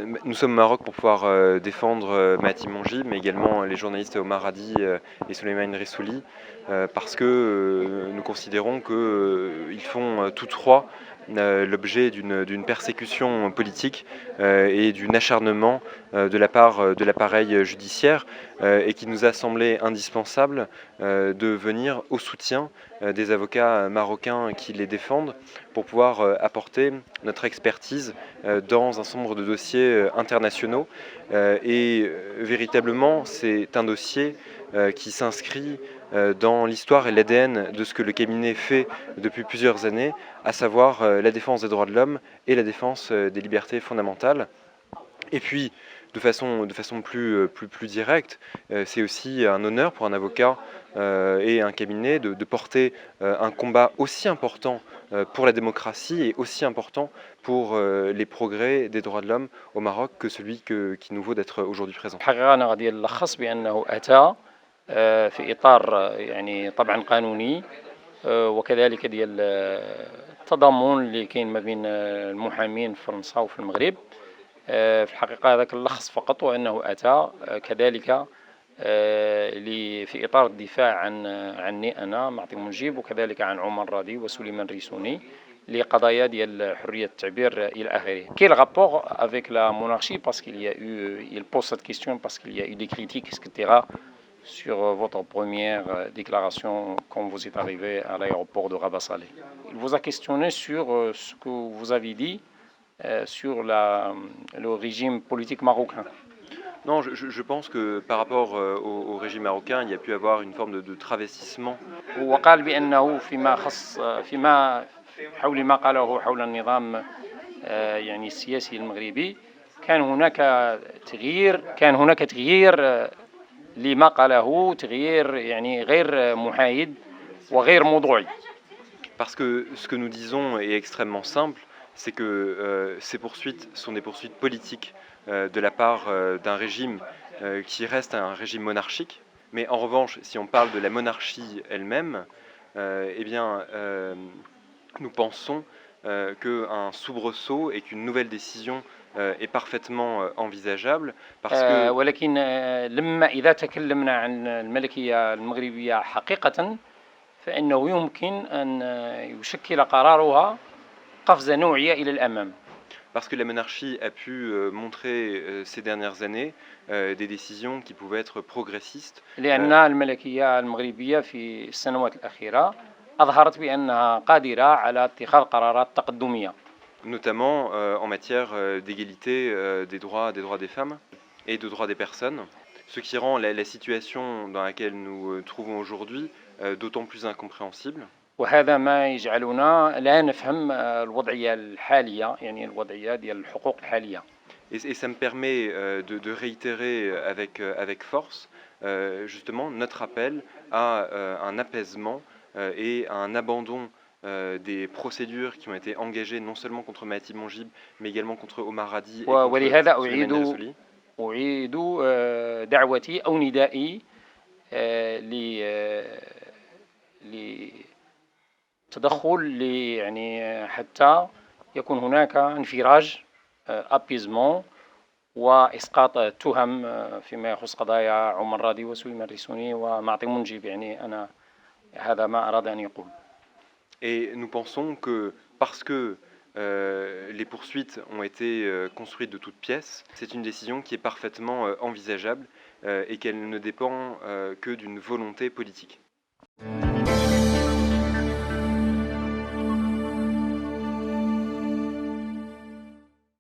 Nous sommes au Maroc pour pouvoir défendre Mahaty Monjib, mais également les journalistes Omar Hadi et Souleymane Rissouli, parce que nous considérons qu'ils font tous trois l'objet d'une persécution politique et d'un acharnement de la part de l'appareil judiciaire, et qu'il nous a semblé indispensable de venir au soutien des avocats marocains qui les défendent pour pouvoir apporter notre expertise dans un certain nombre de dossiers internationaux. Et véritablement, c'est un dossier qui s'inscrit dans l'histoire et l'ADN de ce que le cabinet fait depuis plusieurs années, à savoir la défense des droits de l'homme et la défense des libertés fondamentales. Et puis, de façon plus directe, c'est aussi un honneur pour un avocat et un cabinet de porter un combat aussi important pour la démocratie et aussi important pour les progrès des droits de l'homme au Maroc que celui qui nous vaut d'être aujourd'hui présent. الحقيقة أنا غادي نلخص بأنه أتى في إطار يعني طبعا قانوني، وكذلك ديال التضامن اللي كاين ما بين المحامين في فرنسا وفي المغرب. في الحقيقة هذاك اللخص فقط، وأنه أتى كذلك في إطار الدفاع عني أنا معطي منجيب، وكذلك عن عمر رادي وسليمان ريسوني لقضايا ديال حرية التعبير إلى آخره. Quel rapport avec la monarchie, parce qu'il y a eu, il pose cette question parce qu'il y a eu des critiques, etc. sur votre première déclaration quand vous êtes arrivé à l'aéroport de Rabat Saleh. Il vous a questionné sur ce que vous avez dit sur le régime politique marocain. Non, je pense que par rapport au régime marocain, il y a pu avoir une forme de travestissement. وقال بأنه فيما حول ما قاله حول النظام يعني السياسي المغربي كان هناك تغيير لما قاله، تغيير يعني غير محايد وغير موضوعي. Parce que ce que nous disons est extrêmement simple, c'est que ces poursuites sont des poursuites politiques de la part d'un régime qui reste un régime monarchique. Mais en revanche, si on parle de la monarchie elle-même, eh bien, nous pensons qu'un soubresaut et qu'une nouvelle décision est parfaitement envisageable, parce que ولكن لما إذا تكلمنا عن الملكية المغربية حقيقة، فإنه يمكن أن يشكل قرارها قفزة نوعية إلى الأمام. Parce que la monarchie a pu montrer ces dernières années des décisions qui pouvaient être progressistes. لأن الملكية المغربية في السنوات الأخيرة أظهرت بأنها قادرة على اتخاذ قرارات تقدمية. Notamment en matière d'égalité des droits des femmes et de droits des personnes, ce qui rend la situation dans laquelle nous trouvons aujourd'hui d'autant plus incompréhensible. وهذا ما يجعلنا لا نفهم الوضعية الحالية، يعني الوضعية ديال الحقوق الحالية. Et ça me permet de réitérer avec force justement notre appel à un apaisement et à un abandon des procédures qui ont été engagées non seulement contre Mahaty Monjib, mais également contre Omar Hadi et contre ولهذا Souleymane Rissouli. أعيد دعوتي أو ندائي لتدخل يعني حتى يكون هناك انفراج، أبيزمون، وإسقاط التهم فيما يخص قضايا عمر رادي وسليمان ريسوني ومعطي منجيب. يعني أنا هذا ما أراد أن يقول. Et nous pensons que parce que les poursuites ont été construites de toutes pièces, c'est une décision qui est parfaitement envisageable et qu'elle ne dépend que d'une volonté politique.